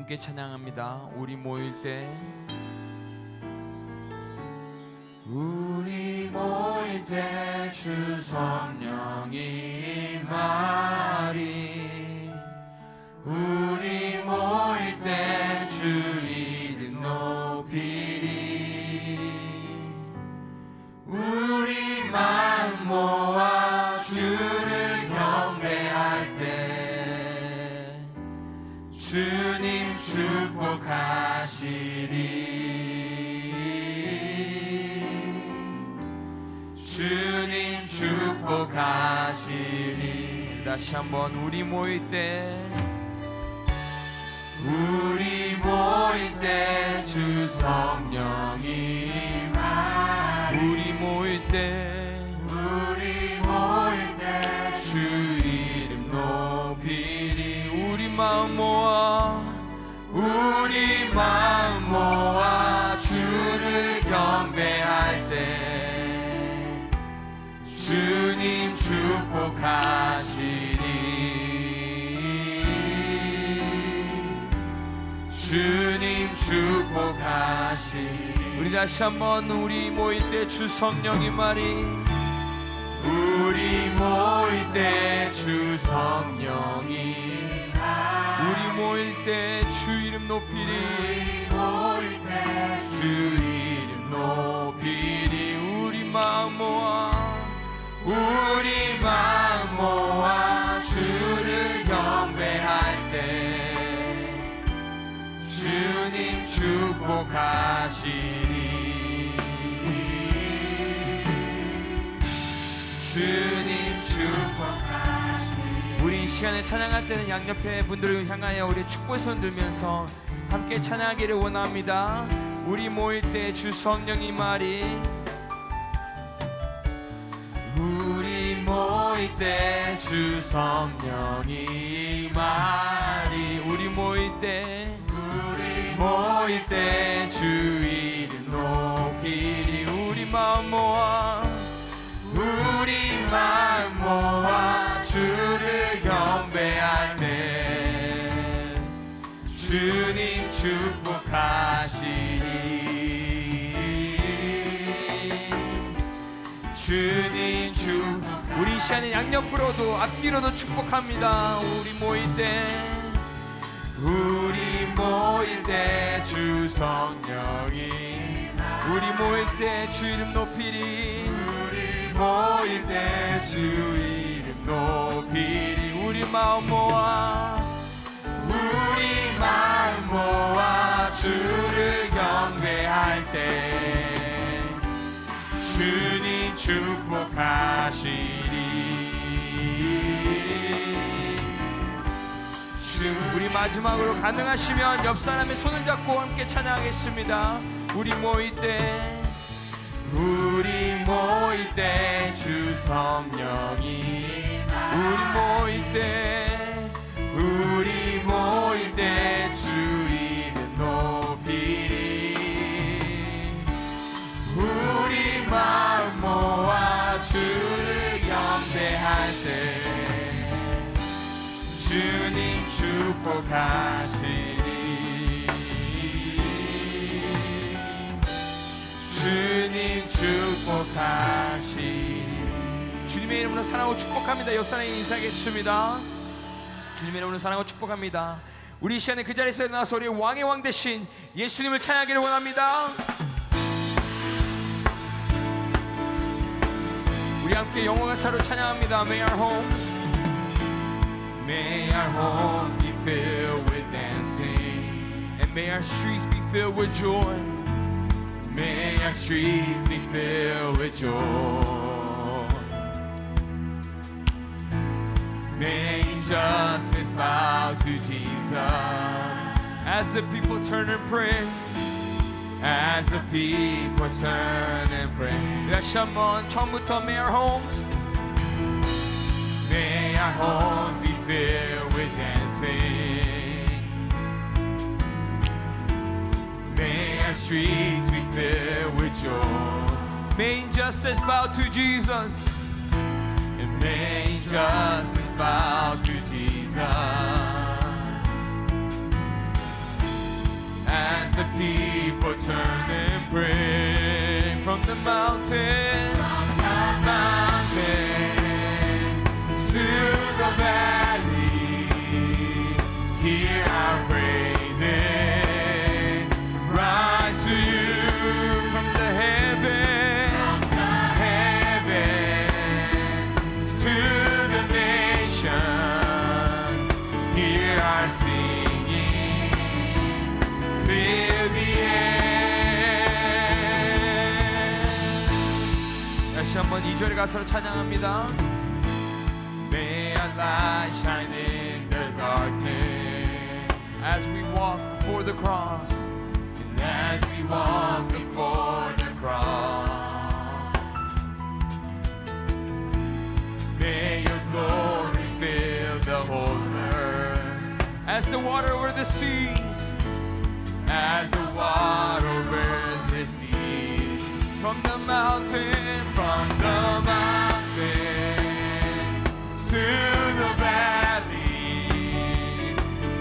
함께 찬양합니다. 우리 모일 때 우리 모일 때 주 성령이 임하리 우리 모일 때 주 이름 높이리 우리 마음 모아 주를 경배할 때 주님 축복하시리 주님 축복하시리. 다시 한번 우리 모일 때 우리 모일 때 주 성령이 임하리 우리 모일 때 주 이름 높이리 우리 마음 모아 주를 경배할 때 주님 축복하시리 주님 축복하시리. 우리 다시 한번 우리 모일 때 주 성령이 말이 우리 모일 때 주 성령이 우리 모일 때 주 이름 높이리 주 이름 높이리 우리 마음 모아 주를 경배할 때 주님 축복하시리 주님 축복하시리. 우리 이 시간에 찬양할 때는 양옆에 분들을 향하여 우리 축복의 손 들면서 함께 찬양하기를 원합니다. 우리 모일 때 주 성령이 말이 우리 모일 때 주 성령이 말이 우리 모일 때 주 이름 높이리 우리 마음 모아 주를 경배할 때 주님 축복하시리 주님 축복하시리. 우리 이 시간에 양옆으로도 앞뒤로도 축복합니다. 우리 모일 때 주 성령이 우리 모일 때 주 이름 높이리 모일 때 주 이름 높이리 우리 마음 모아 주를 경배할 때 주님 축복하시리. 우리 마지막으로 가능하시면 옆 사람의 손을 잡고 함께 찬양하겠습니다. 우리 모일 때 주 성령이 우리 모일 때 주 이름 높이리 우리 마음 모아 주를 경배할 때 주님 축복하시리 주님 축복하시리. 주님의 이름으로 사랑하고 축복합니다. 옆 사람에 인사하겠습니다. 주님의 이름으로 사랑하고 축복합니다. 우리 이 시간에 그 자리에서 일어나서 우리 왕의 왕 대신 예수님을 찬양하기를 원합니다. 우리 함께 영어 가사로 찬양합니다. May our homes be filled with dancing and may our streets be filled with joy. May our streets be filled with joy. May injustice bow to Jesus as the people turn and pray. As the people turn and pray. 다시 한번 처음부터 May our homes be filled with dancing. May our streets be filled with joy. May injustice bow to Jesus. And may injustice bow to Jesus. turn and pray from the mountain, to the valley. Hear our praises rise to you from the heavens, to the nations. Hear our singing, fill the air. 다시 한번 2절 가사로 찬양합니다. May our light shine in the darkness as we walk before the cross, and as we walk before the cross. May your glory fill the whole earth as the water over the seas, as the water over the seas. From the mountain, to the valley,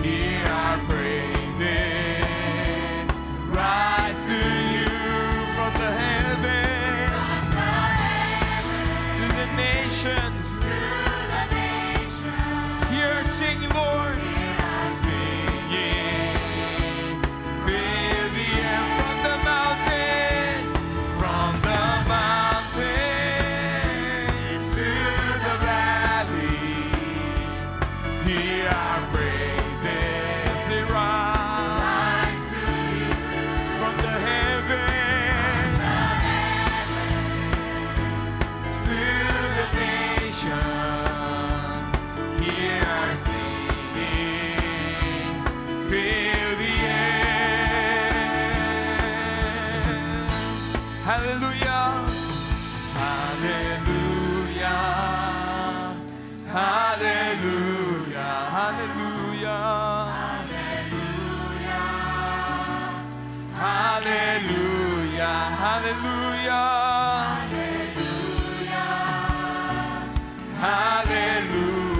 hear our praises rise to you from the heavens, to the nations. Hear our singing, Lord. Fill the air from the mountain, to the valley. Hear our praises, they rise from the heavens to the nation. Hear our singing, fill the air. Hallelujah, hallelujah, hallelujah, hallelujah, hallelujah, hallelujah,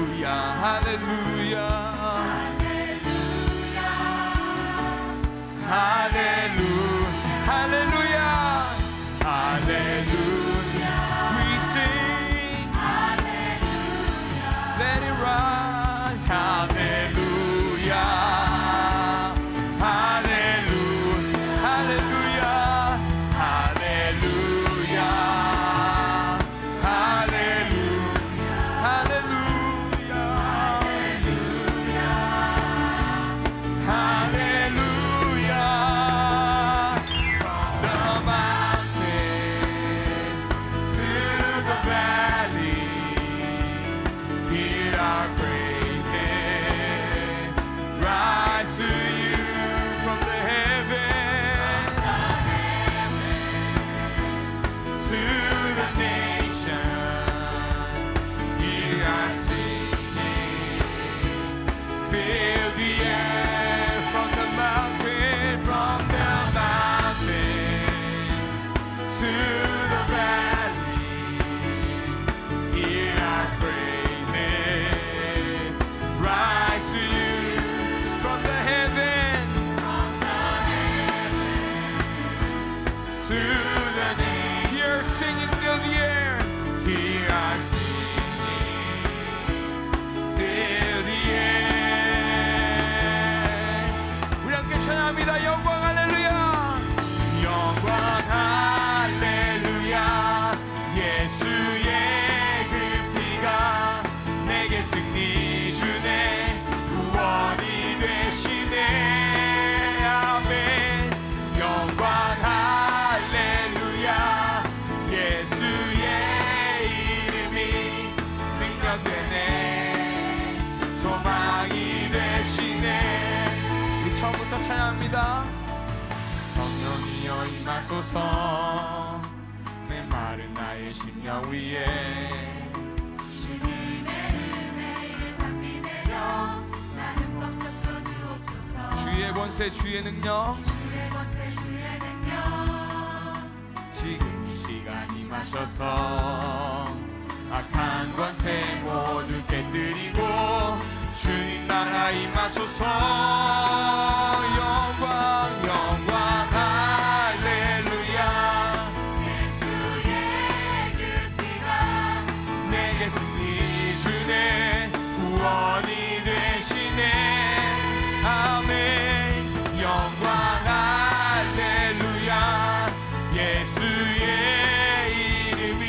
hallelujah, hallelujah, hallelujah, hallelujah, hallelujah. We sing, let it rise, hallelujah, hallelujah, hallelujah, hallelujah, hallelujah, hallelujah, hallelujah. From the mountain to the valley, hear our praises rise to you from the heavens, to the nation. Hear our singing, fill the air from the mountain, to the valley. Hear our praises rise to you from the heavens, to the nation. Hear singing, fill the air. Hear our singing, fill the air. 우리 함께 찬양합니다. 영광 할렐루야, 영광 할렐루야. 예수의 그 피가 내게 승리 주네, 구원이 되시네. 아멘. 영광 할렐루야. 예수의 이름이 능력되네, 소망이 되시네. 우리 처음부터 찬양합니다. 성령이여 임하소서, 메마른 나의 심령 위에 주님의 은혜에 담비 내려 나는 벅잡혀 주옵소서. 주의 권세 주의 능력, 주의 권세 주의 능력, 지금 이 시간 임하셔서 악한 권세 모두 깨뜨리고 주님 나라 임하소서. 영광 영광 내겠으니 주내 구원이 되시네. 아멘. 영광 할렐루야. 예수의 이름이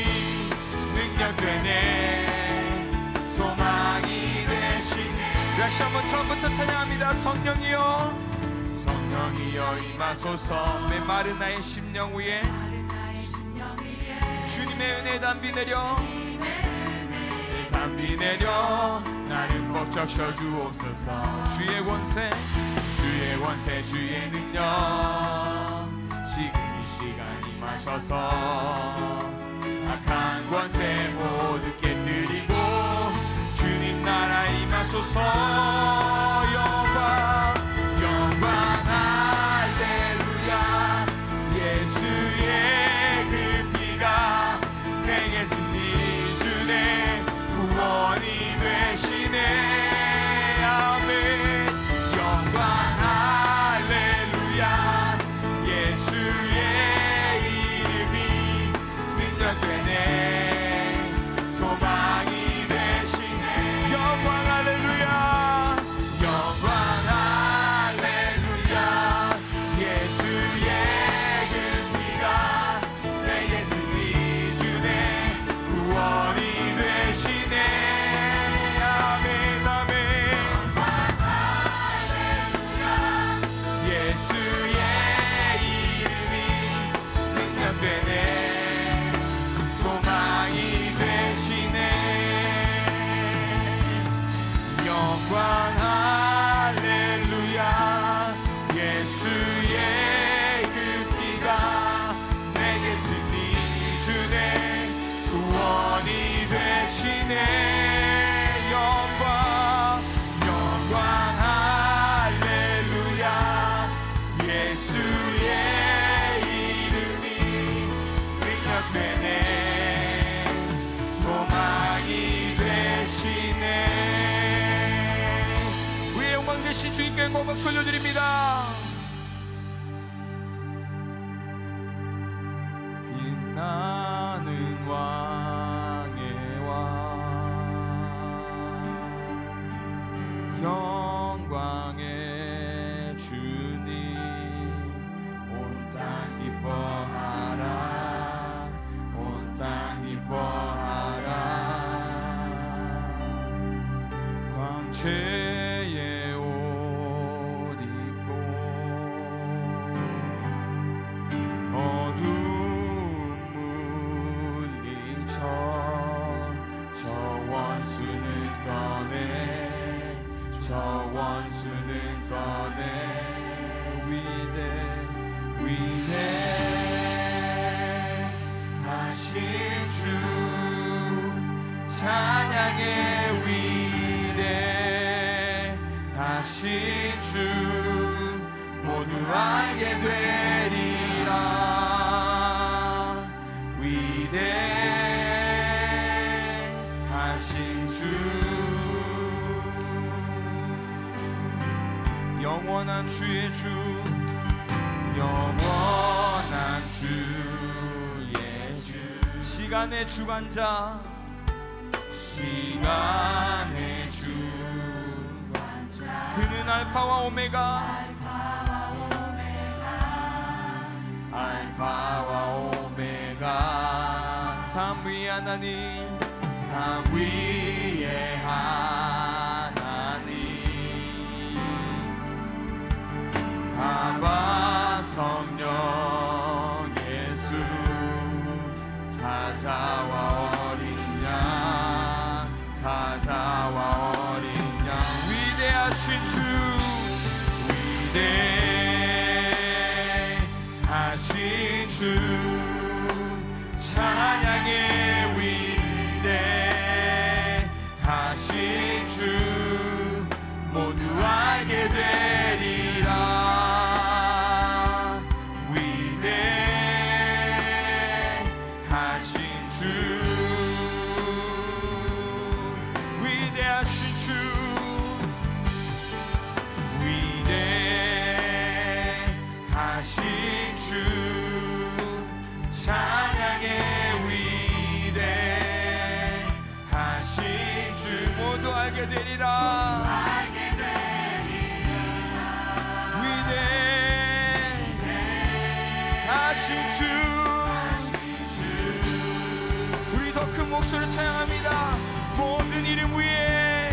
능력되네. 소망이 되시네. 다시 한번 처음부터 찬양합니다. 성령이여, 성령이여 임하소서. 메마른 나의 심령 위에 주님의 은혜 담비 내려, 담비 내려 나는 법적 주옵소서. 주의 권세, 주의 권세, 주의 능력 지금 이 시간 임하셔서 악한 권세 모두 깨뜨리고 주님 나라 임하소서. 영광, 영광 할렐루야. 예수의 그 피가 내게 승리 주네 구원이 되시네. 아멘. 영광 할렐루야. 예수의 이름이 능력되네. 소망이 되시네. 영광 할렐루야. 영광 할렐루야. 예수의 그 피가 내게 승리 주네 구원이 되시네. 아멘 아멘. 예수의 이름이 능력되네. 소망이 되시네. 영광 할렐루야. 예수의 그 피가 내게 승리 주네 구원이 되시네. 영광, 영광 할렐루야. 예수의 이름이 능력되네. 소망이 되시네. 우리의 영광 되신 주님께 고백 올려드립니다. 빛나는 왕의 왕, 영광의 주님, 온 땅 기뻐하라, 온 땅 기뻐하라. 광채의 옷 입고 어둠 물리쳐 저 원수는 떠내, 저 원수는 떠내. 위대하신 주 찬양의 위대하신 주 모두 알게 되리라. 위대하신 주 영원한 주의 주, 영원한 주의 주, 시간의 주관자, 시간의 주관자. 그는 알파와 오메가, 알파와 오메가. 삼 위의 하나님, 삼 위의 하나님. 아바 성령 예수, 사자와 어린 양, 사자와 어린 양. 위대하신 주, 위대하신 주 찬양의 모두 알게 되리라. 위대하신 주, 우리 더 큰 목소리를 찬양합니다. 모든 이름 위에,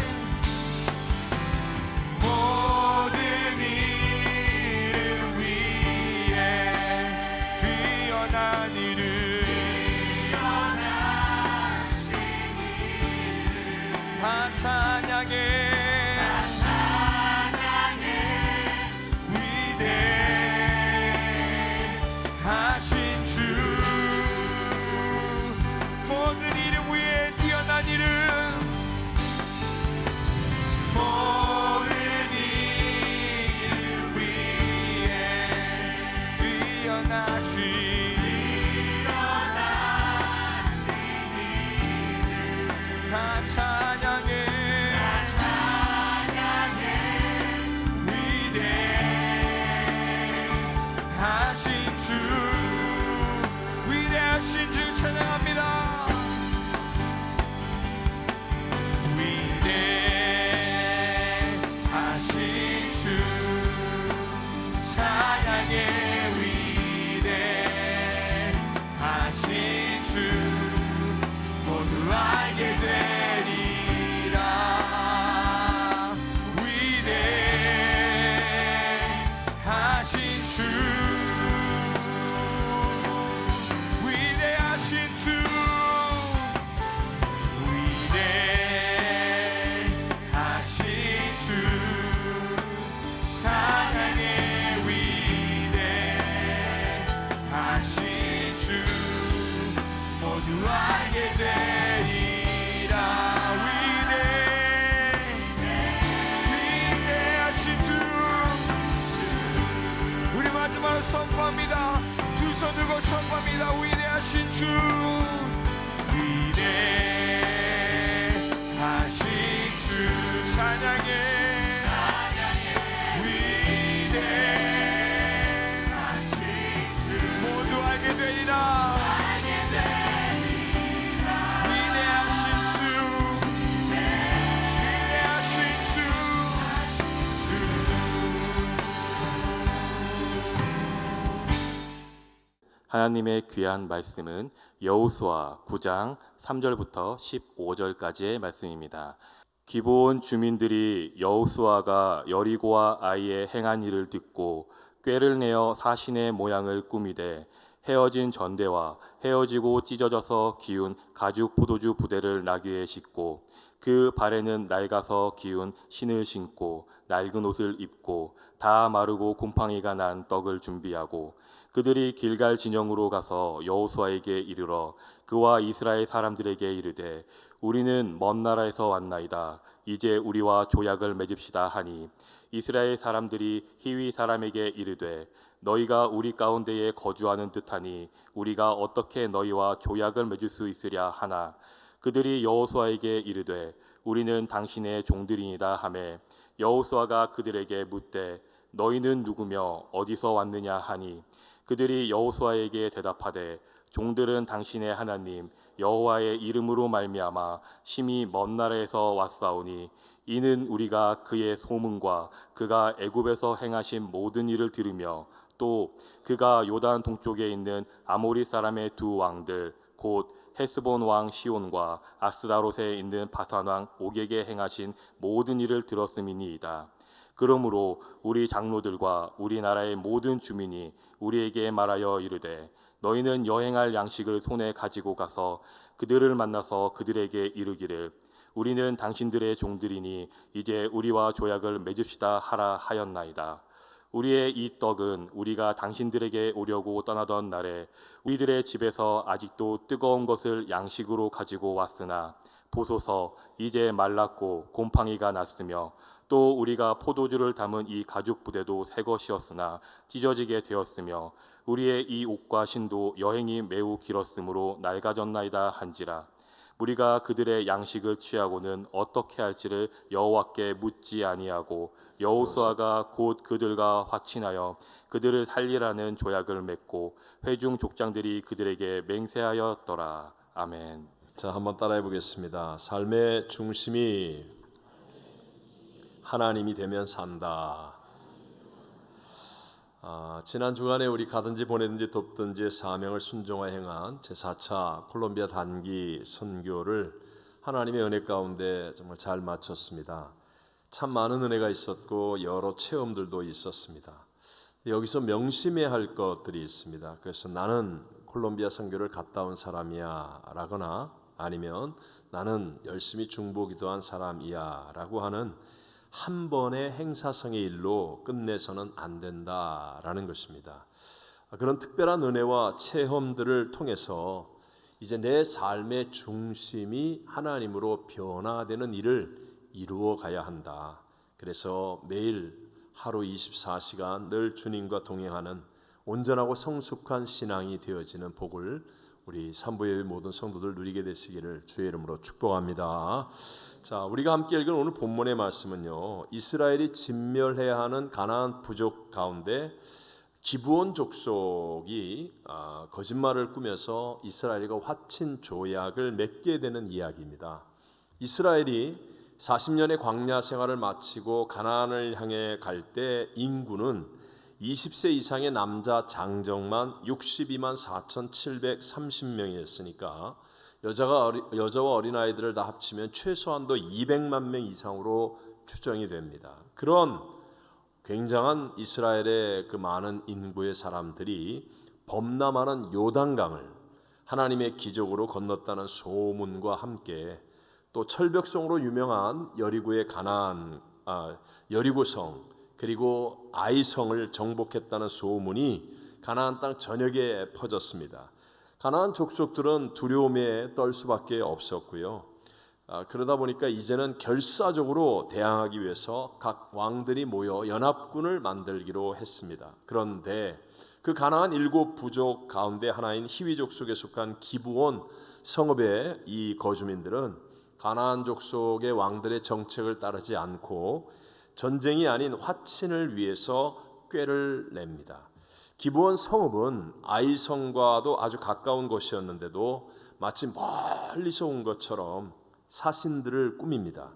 모든 이름 위에 뛰어난 이름, 다 찬양해. 위대하신 주, 모든 이름 위에 뛰어난 이름, 모든 이름 위에 뛰어나신 다 찬양해. 위대하신 주, 위대하신 주 찬양합니다. 위대하신 주 찬양해. 위대하신 주 모두 알게 되리라. 위대하신 주, 위대하신 주, 위대하신 주 찬양해. 위대하신 주 모두 알게 되리라. 위대하신 주, 우리 마지막으로 선포합니다. 두 손 들고 선포합니다. 위대하신 주, 위대하신 주 찬양해. 위대하신 주 모두 알게 되리라. 위대하신 주, 위대하신 주. 하나님의 귀한 말씀은 여호수아 9장 3절부터 15절까지의 말씀입니다. 기브온 주민들이 여호수아가 여리고와 아이에 행한 일을 듣고 꾀를 내어 사신의 모양을 꾸미되 헤어진 전대와 헤어지고 찢어져서 기운 가죽 포도주 부대를 나귀에 싣고 그 발에는 낡아서 기운 신을 신고 낡은 옷을 입고 다 마르고 곰팡이가 난 떡을 준비하고 그들이 길갈 진영으로 가서 여호수아에게 이르러 그와 이스라엘 사람들에게 이르되 우리는 먼 나라에서 왔나이다. 이제 우리와 조약을 맺읍시다 하니 이스라엘 사람들이 히위 사람에게 이르되 너희가 우리 가운데에 거주하는 듯하니 우리가 어떻게 너희와 조약을 맺을 수 있으랴 하나 그들이 여호수아에게 이르되 우리는 당신의 종들이니이다 하매 여호수아가 그들에게 묻되 너희는 누구며 어디서 왔느냐 하니 그들이 여호수아에게 대답하되 종들은 당신의 하나님 여호와의 이름으로 말미암아 심히 먼 나라에서 왔사오니 이는 우리가 그의 소문과 그가 애굽에서 행하신 모든 일을 들으며 또 그가 요단 동쪽에 있는 아모리 사람의 두 왕들 곧 헤스본 왕 시온과 아스다롯에 있는 바산 왕 옥에게 행하신 모든 일을 들었음이니이다. 그러므로 우리 장로들과 우리나라의 모든 주민이 우리에게 말하여 이르되 너희는 여행할 양식을 손에 가지고 가서 그들을 만나서 그들에게 이르기를 우리는 당신들의 종들이니 이제 우리와 조약을 맺읍시다 하라 하였나이다. 우리의 이 떡은 우리가 당신들에게 오려고 떠나던 날에 우리들의 집에서 아직도 뜨거운 것을 양식으로 가지고 왔으나 보소서 이제 말랐고 곰팡이가 났으며 또 우리가 포도주를 담은 이 가죽 부대도 새 것이었으나 찢어지게 되었으며 우리의 이 옷과 신도 여행이 매우 길었으므로 낡아졌나이다 한지라. 우리가 그들의 양식을 취하고는 어떻게 할지를 여호와께 묻지 아니하고 여호수아가 곧 그들과 화친하여 그들을 살리라는 조약을 맺고 회중 족장들이 그들에게 맹세하였더라. 아멘. 자, 한번 따라해 보겠습니다. 삶의 중심이 하나님이 되면 산다. 지난 주간에 우리 가든지 보내든지 돕든지의 사명을 순종하여 행한 제4차 콜롬비아 단기 선교를 하나님의 은혜 가운데 정말 잘 마쳤습니다. 참 많은 은혜가 있었고 여러 체험들도 있었습니다. 여기서 명심해야 할 것들이 있습니다. 그래서 나는 콜롬비아 선교를 갔다 온 사람이야 라거나 아니면 나는 열심히 중보기도한 사람이야 라고 하는 한 번의 행사성의 일로 끝내서는 안 된다라는 것입니다. 그런 특별한 은혜와 체험들을 통해서 이제 내 삶의 중심이 하나님으로 변화되는 일을 이루어 가야 한다. 그래서 매일 하루 24시간 늘 주님과 동행하는 온전하고 성숙한 신앙이 되어지는 복을 우리 산부예배 모든 성도들 누리게 되시기를 주의 이름으로 축복합니다. 자, 우리가 함께 읽은 오늘 본문의 말씀은요, 이스라엘이 진멸해야 하는 가나안 부족 가운데 기브온 족속이 거짓말을 꾸며서 이스라엘과 화친 조약을 맺게 되는 이야기입니다. 이스라엘이 40년의 광야 생활을 마치고 가나안을 향해 갈 때 인구는 20세 이상의 남자 장정만 62만 4,730명이었으니까 여자와 어린아이들을 다 합치면 최소한도 200만 명 이상으로 추정이 됩니다. 그런 굉장한 이스라엘의 그 많은 인구의 사람들이 범람하는 요단강을 하나님의 기적으로 건넜다는 소문과 함께 또 철벽성으로 유명한 여리고성 그리고 아이성을 정복했다는 소문이 가나안 땅 전역에 퍼졌습니다. 가나안 족속들은 두려움에 떨 수밖에 없었고요. 그러다 보니까 이제는 결사적으로 대항하기 위해서 각 왕들이 모여 연합군을 만들기로 했습니다. 그런데 그 가나안 7 부족 가운데 하나인 히위 족속에 속한 기브온 성읍의 이 거주민들은 가나안 족속의 왕들의 정책을 따르지 않고 전쟁이 아닌 화친을 위해서 꾀를 냅니다. 기브온 성읍은 아이성과도 아주 가까운 곳이었는데도 마치 멀리서 온 것처럼 사신들을 꾸밉니다.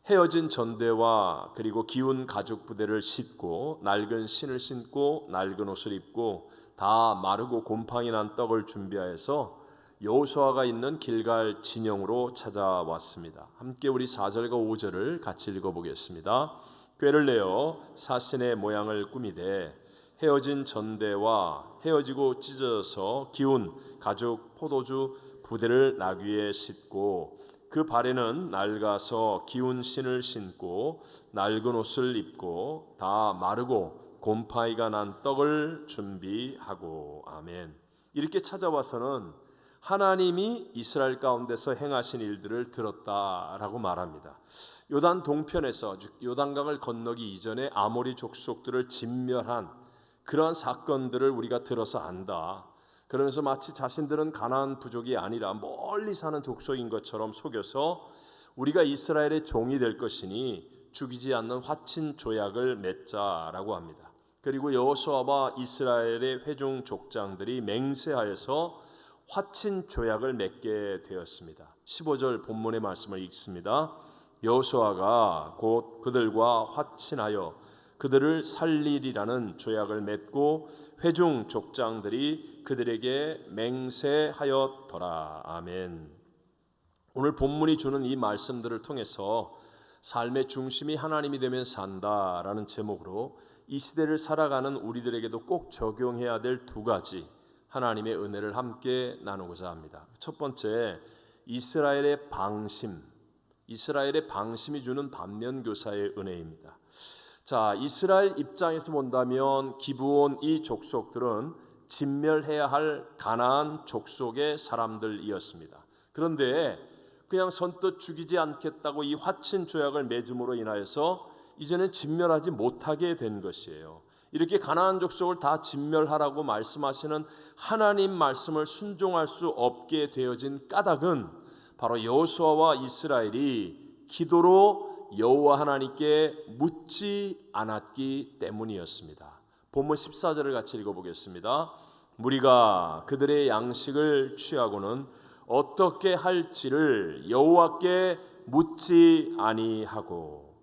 헤어진 전대와 그리고 기운 가죽 부대를 싣고 낡은 신을 신고 낡은 옷을 입고 다 마르고 곰팡이 난 떡을 준비하여서 여호수아가 있는 길갈 진영으로 찾아왔습니다. 함께 우리 4절과 5절을 같이 읽어보겠습니다. 꾀를 내어 사신의 모양을 꾸미되 헤어진 전대와 헤어지고 찢어져서 기운 가죽 포도주 부대를 나귀에 싣고 그 발에는 낡아서 기운 신을 신고 낡은 옷을 입고 다 마르고 곰팡이가 난 떡을 준비하고 아멘. 이렇게 찾아와서는 하나님이 이스라엘 가운데서 행하신 일들을 들었다라고 말합니다. 요단 동편에서 요단강을 건너기 이전에 아모리 족속들을 진멸한 그러한 사건들을 우리가 들어서 안다. 그러면서 마치 자신들은 가나안 부족이 아니라 멀리 사는 족속인 것처럼 속여서 우리가 이스라엘의 종이 될 것이니 죽이지 않는 화친 조약을 맺자라고 합니다. 그리고 여호수아와 이스라엘의 회중 족장들이 맹세하여서 화친 조약을 맺게 되었습니다. 15절 본문의 말씀을 읽습니다. 여호수아가 곧 그들과 화친하여 그들을 살리리라는 조약을 맺고 회중 족장들이 그들에게 맹세하였더라. 아멘. 오늘 본문이 주는 이 말씀들을 통해서 삶의 중심이 하나님이 되면 산다라는 제목으로 이 시대를 살아가는 우리들에게도 꼭 적용해야 될 2가지 하나님의 은혜를 함께 나누고자 합니다. 첫 번째, 이스라엘의 방심이 주는 반면교사의 은혜입니다. 자, 이스라엘 입장에서 본다면 기브온 이 족속들은 진멸해야 할 가나안 족속의 사람들이었습니다. 그런데 그냥 선뜻 죽이지 않겠다고 이 화친 조약을 맺음으로 인하여서 이제는 진멸하지 못하게 된 것이에요. 이렇게 가나안 족속을 다 진멸하라고 말씀하시는 하나님 말씀을 순종할 수 없게 되어진 까닭은 바로 여호수아와 이스라엘이 기도로 여호와 하나님께 묻지 않았기 때문이었습니다. 본문 14절을 같이 읽어보겠습니다. 무리가 그들의 양식을 취하고는 어떻게 할지를 여호와께 묻지 아니하고.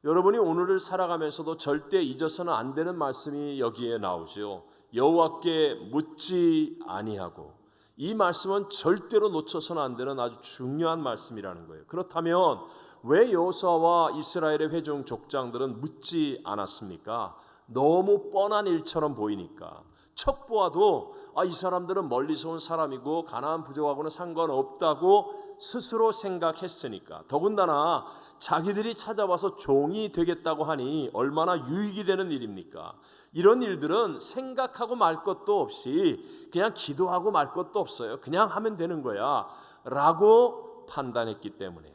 여러분이 오늘을 살아가면서도 절대 잊어서는 안 되는 말씀이 여기에 나오죠. 여호와께 묻지 아니하고. 이 말씀은 절대로 놓쳐서는 안 되는 아주 중요한 말씀이라는 거예요. 그렇다면 왜 여호수아와 이스라엘의 회중 족장들은 묻지 않았습니까? 너무 뻔한 일처럼 보이니까. 척 보아도 이 사람들은 멀리서 온 사람이고 가나안 부족하고는 상관없다고 스스로 생각했으니까. 더군다나 자기들이 찾아와서 종이 되겠다고 하니 얼마나 유익이 되는 일입니까? 이런 일들은 생각하고 말 것도 없이 그냥 기도하고 말 것도 없어요. 그냥 하면 되는 거야 라고 판단했기 때문에.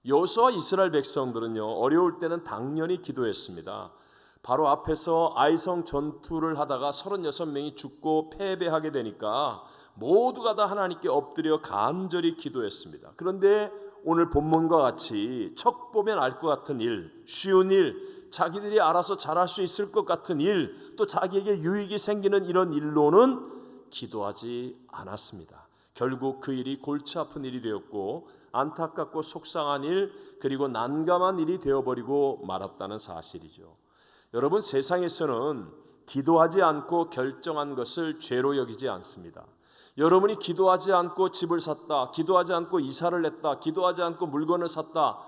여호수아 이스라엘 백성들은요, 어려울 때는 당연히 기도했습니다. 바로 앞에서 아이성 전투를 하다가 36명이 죽고 패배하게 되니까 모두가 다 하나님께 엎드려 간절히 기도했습니다. 그런데 오늘 본문과 같이 척 보면 알 것 같은 일, 쉬운 일, 자기들이 알아서 잘할 수 있을 것 같은 일, 또 자기에게 유익이 생기는 이런 일로는 기도하지 않았습니다. 결국 그 일이 골치 아픈 일이 되었고 안타깝고 속상한 일, 그리고 난감한 일이 되어버리고 말았다는 사실이죠. 여러분, 세상에서는 기도하지 않고 결정한 것을 죄로 여기지 않습니다. 여러분이 기도하지 않고 집을 샀다, 기도하지 않고 이사를 냈다, 기도하지 않고 물건을 샀다,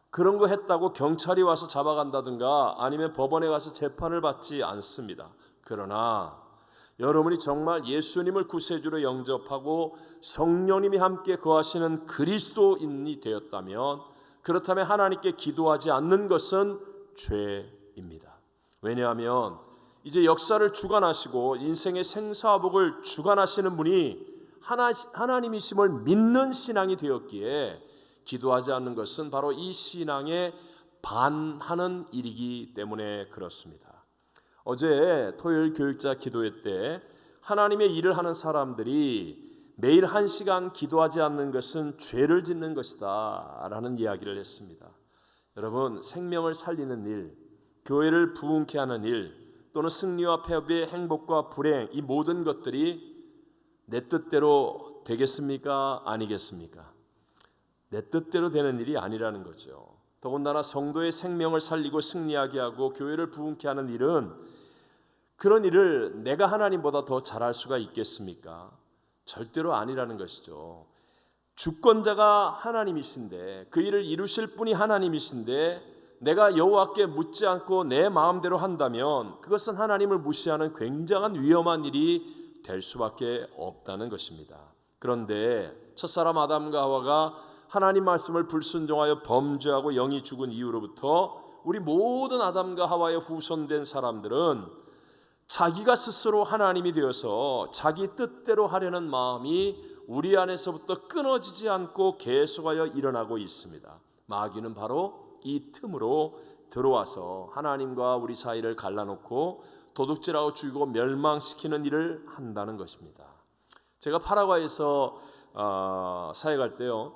그런 거 했다고 경찰이 와서 잡아간다든가 아니면 법원에 가서 재판을 받지 않습니다. 그러나 여러분이 정말 예수님을 구세주로 영접하고 성령님이 함께 거하시는 그리스도인이 되었다면, 그렇다면 하나님께 기도하지 않는 것은 죄입니다. 왜냐하면 이제 역사를 주관하시고 인생의 생사복을 주관하시는 분이 하나님이심을 믿는 신앙이 되었기에 기도하지 않는 것은 바로 이 신앙에 반하는 일이기 때문에 그렇습니다. 어제 토요일 교육자 기도회 때 하나님의 일을 하는 사람들이 매일 1시간 기도하지 않는 것은 죄를 짓는 것이다 라는 이야기를 했습니다. 여러분, 생명을 살리는 일, 교회를 부흥케 하는 일, 또는 승리와 패배의 행복과 불행, 이 모든 것들이 내 뜻대로 되겠습니까? 아니겠습니까? 내 뜻대로 되는 일이 아니라는 거죠. 더군다나 성도의 생명을 살리고 승리하게 하고 교회를 부흥케 하는 일은, 그런 일을 내가 하나님보다 더 잘할 수가 있겠습니까? 절대로 아니라는 것이죠. 주권자가 하나님이신데, 그 일을 이루실 분이 하나님이신데 내가 여호와께 묻지 않고 내 마음대로 한다면 그것은 하나님을 무시하는 굉장한 위험한 일이 될 수밖에 없다는 것입니다. 그런데 첫사람 아담과 하와가 하나님 말씀을 불순종하여 범죄하고 영이 죽은 이후로부터 우리 모든 아담과 하와의 후손된 사람들은 자기가 스스로 하나님이 되어서 자기 뜻대로 하려는 마음이 우리 안에서부터 끊어지지 않고 계속하여 일어나고 있습니다. 마귀는 바로 이 틈으로 들어와서 하나님과 우리 사이를 갈라놓고 도둑질하고 죽이고 멸망시키는 일을 한다는 것입니다. 제가 파라과이에서 사회 갈 때요,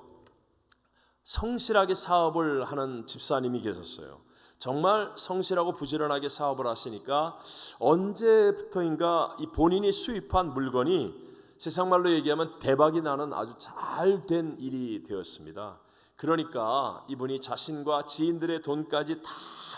성실하게 사업을 하는 집사님이 계셨어요. 정말 성실하고 부지런하게 사업을 하시니까 언제부터인가 이 본인이 수입한 물건이 세상 말로 얘기하면 대박이 나는 아주 잘된 일이 되었습니다. 그러니까 이분이 자신과 지인들의 돈까지 다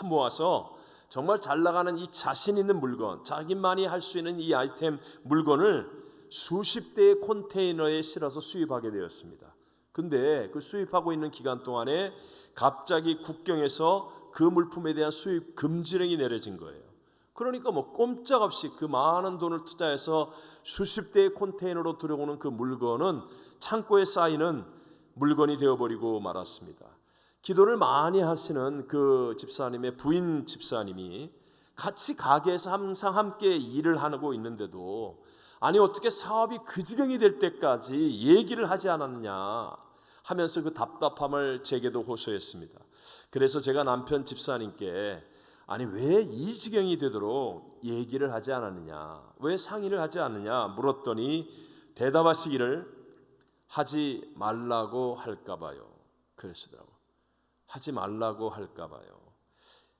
모아서 정말 잘 나가는 이 자신 있는 물건, 자기만이 할 수 있는 이 아이템 물건을 수십 대의 컨테이너에 실어서 수입하게 되었습니다. 근데 그 수입하고 있는 기간 동안에 갑자기 국경에서 그 물품에 대한 수입 금지령이 내려진 거예요. 그러니까 뭐 꼼짝없이 그 많은 돈을 투자해서 수십 대의 컨테이너로 들어오는 그 물건은 창고에 쌓이는 물건이 되어버리고 말았습니다. 기도를 많이 하시는 그 집사님의 부인 집사님이 같이 가게에서 항상 함께 일을 하고 있는데도 아니 어떻게 사업이 그 지경이 될 때까지 얘기를 하지 않았냐 하면서 그 답답함을 제게도 호소했습니다. 그래서 제가 남편 집사님께 아니 왜 이 지경이 되도록 얘기를 하지 않았느냐, 왜 상의를 하지 않느냐 물었더니 대답하시기를 하지 말라고 할까 봐요. 그러시더라고요. 하지 말라고 할까 봐요.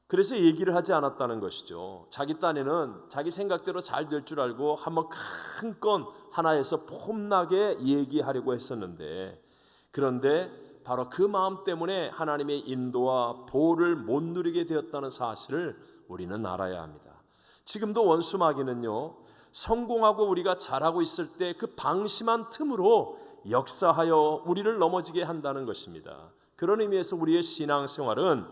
그래서 얘기를 하지 않았다는 것이죠. 자기 딴에는 자기 생각대로 잘 될 줄 알고 한번 큰 건 하나에서 폼나게 얘기하려고 했었는데, 그런데 바로 그 마음 때문에 하나님의 인도와 보호를 못 누리게 되었다는 사실을 우리는 알아야 합니다. 지금도 원수 마귀는요, 성공하고 우리가 잘하고 있을 때 그 방심한 틈으로 역사하여 우리를 넘어지게 한다는 것입니다. 그런 의미에서 우리의 신앙생활은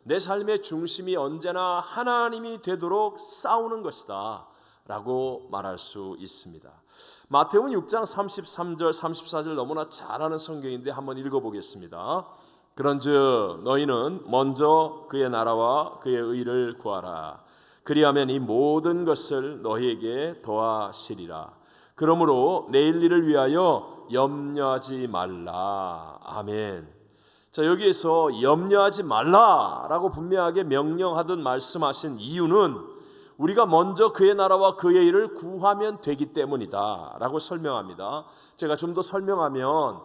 내 삶의 중심이 언제나 하나님이 되도록 싸우는 것이다 라고 말할 수 있습니다. 마태복음 6장 33절 34절 너무나 잘 아는 성경인데 한번 읽어보겠습니다. 그런즉 너희는 먼저 그의 나라와 그의 의를 구하라. 그리하면 이 모든 것을 너희에게 더하시리라. 그러므로 내일 일을 위하여 염려하지 말라. 아멘. 자, 여기에서 염려하지 말라라고 분명하게 명령하듯 말씀하신 이유는 우리가 먼저 그의 나라와 그의 일을 구하면 되기 때문이다 라고 설명합니다. 제가 좀 더 설명하면,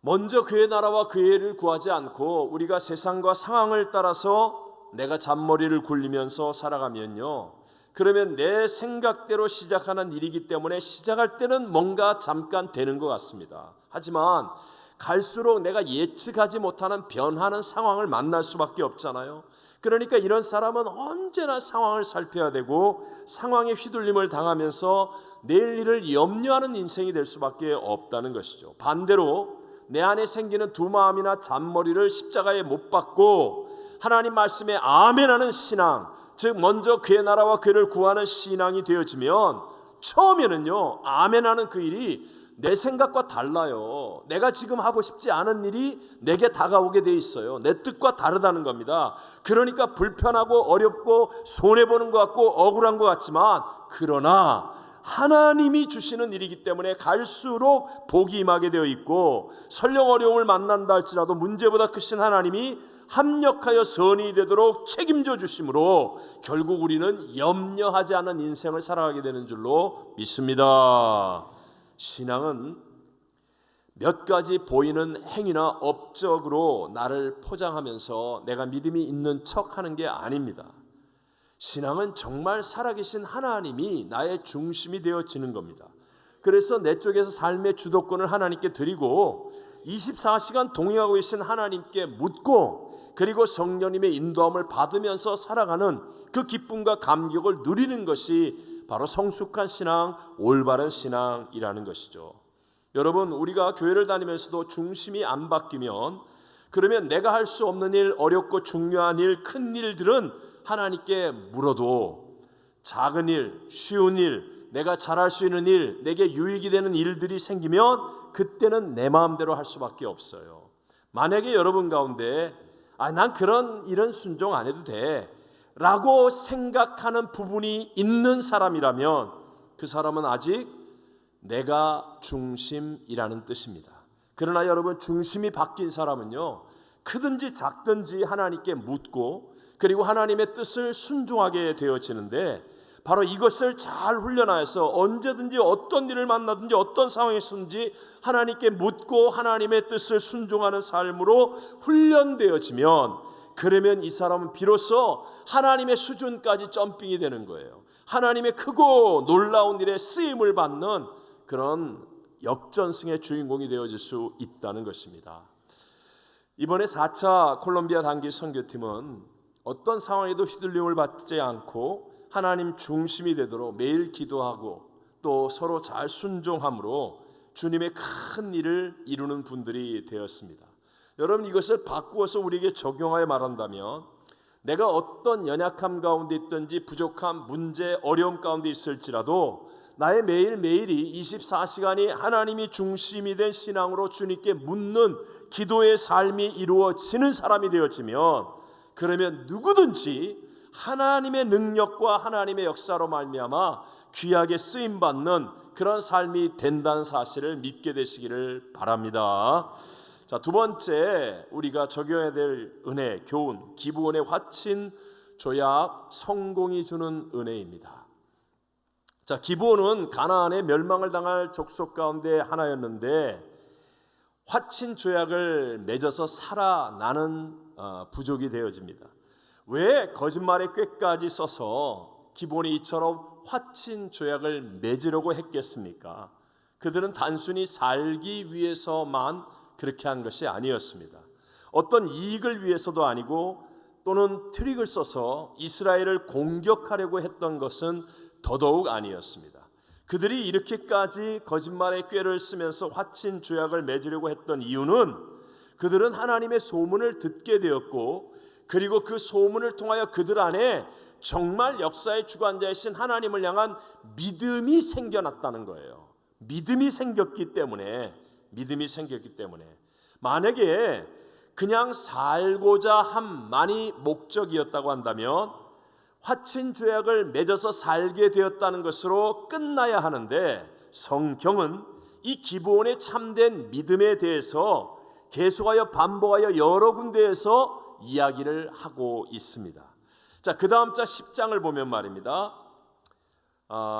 먼저 그의 나라와 그의 일을 구하지 않고 우리가 세상과 상황을 따라서 내가 잔머리를 굴리면서 살아가면요, 그러면 내 생각대로 시작하는 일이기 때문에 시작할 때는 뭔가 잠깐 되는 것 같습니다. 하지만 갈수록 내가 예측하지 못하는 변하는 상황을 만날 수밖에 없잖아요. 그러니까 이런 사람은 언제나 상황을 살펴야 되고 상황에 휘둘림을 당하면서 내일 일을 염려하는 인생이 될 수밖에 없다는 것이죠. 반대로 내 안에 생기는 두 마음이나 잔머리를 십자가에 못 박고 하나님 말씀에 아멘하는 신앙, 즉 먼저 그의 나라와 그를 구하는 신앙이 되어지면 처음에는요, 아멘하는 그 일이 내 생각과 달라요. 내가 지금 하고 싶지 않은 일이 내게 다가오게 돼 있어요. 내 뜻과 다르다는 겁니다. 그러니까 불편하고 어렵고 손해보는 것 같고 억울한 것 같지만, 그러나 하나님이 주시는 일이기 때문에 갈수록 복이 임하게 되어 있고, 설령 어려움을 만난다 할지라도 문제보다 크신 하나님이 합력하여 선이 되도록 책임져 주심으로 결국 우리는 염려하지 않은 인생을 살아가게 되는 줄로 믿습니다. 신앙은 몇 가지 보이는 행위나 업적으로 나를 포장하면서 내가 믿음이 있는 척하는 게 아닙니다. 신앙은 정말 살아계신 하나님이 나의 중심이 되어지는 겁니다. 그래서 내 쪽에서 삶의 주도권을 하나님께 드리고 24시간 동행하고 계신 하나님께 묻고, 그리고 성령님의 인도함을 받으면서 살아가는 그 기쁨과 감격을 누리는 것이 바로 성숙한 신앙, 올바른 신앙이라는 것이죠. 여러분, 우리가 교회를 다니면서도 중심이 안 바뀌면, 그러면 내가 할 수 없는 일, 어렵고 중요한 일, 큰 일들은 하나님께 물어도 작은 일, 쉬운 일, 내가 잘할 수 있는 일, 내게 유익이 되는 일들이 생기면 그때는 내 마음대로 할 수밖에 없어요. 만약에 여러분 가운데 난 그런 일은 순종 안 해도 돼 라고 생각하는 부분이 있는 사람이라면 그 사람은 아직 내가 중심이라는 뜻입니다. 그러나 여러분, 중심이 바뀐 사람은요, 크든지 작든지 하나님께 묻고 그리고 하나님의 뜻을 순종하게 되어지는데, 바로 이것을 잘 훈련하여서 언제든지 어떤 일을 만나든지 어떤 상황에서든지 하나님께 묻고 하나님의 뜻을 순종하는 삶으로 훈련되어지면, 그러면 이 사람은 비로소 하나님의 수준까지 점핑이 되는 거예요. 하나님의 크고 놀라운 일에 쓰임을 받는 그런 역전승의 주인공이 되어질 수 있다는 것입니다. 이번에 4차 콜롬비아 단기 선교팀은 어떤 상황에도 휘둘림을 받지 않고 하나님 중심이 되도록 매일 기도하고 또 서로 잘 순종함으로 주님의 큰 일을 이루는 분들이 되었습니다. 여러분, 이것을 바꾸어서 우리에게 적용하여 말한다면, 내가 어떤 연약함 가운데 있든지 부족함, 문제, 어려움 가운데 있을지라도 나의 매일매일이 24시간이 하나님이 중심이 된 신앙으로 주님께 묻는 기도의 삶이 이루어지는 사람이 되어지면, 그러면 누구든지 하나님의 능력과 하나님의 역사로 말미암아 귀하게 쓰임받는 그런 삶이 된다는 사실을 믿게 되시기를 바랍니다. 자, 두 번째 우리가 적용해야 될 은혜, 교훈, 기브온의 화친 조약, 성공이 주는 은혜입니다. 자, 기브온은 가나안의 멸망을 당할 족속 가운데 하나였는데 화친 조약을 맺어서 살아나는 부족이 되어집니다. 왜 거짓말의 꾀까지 써서 기브온이 이처럼 화친 조약을 맺으려고 했겠습니까? 그들은 단순히 살기 위해서만 그렇게 한 것이 아니었습니다. 어떤 이익을 위해서도 아니고 또는 트릭을 써서 이스라엘을 공격하려고 했던 것은 더더욱 아니었습니다. 그들이 이렇게까지 거짓말의 꾀를 쓰면서 화친 조약을 맺으려고 했던 이유는 그들은 하나님의 소문을 듣게 되었고, 그리고 그 소문을 통하여 그들 안에 정말 역사의 주관자이신 하나님을 향한 믿음이 생겨났다는 거예요. 믿음이 생겼기 때문에 만약에 그냥 살고자 함만이 목적이었다고 한다면 화친 조약을 맺어서 살게 되었다는 것으로 끝나야 하는데, 성경은 이 기브온의 참된 믿음에 대해서 계속하여 반복하여 여러 군데에서 이야기를 하고 있습니다. 자, 그 다음 장 10장을 보면 말입니다.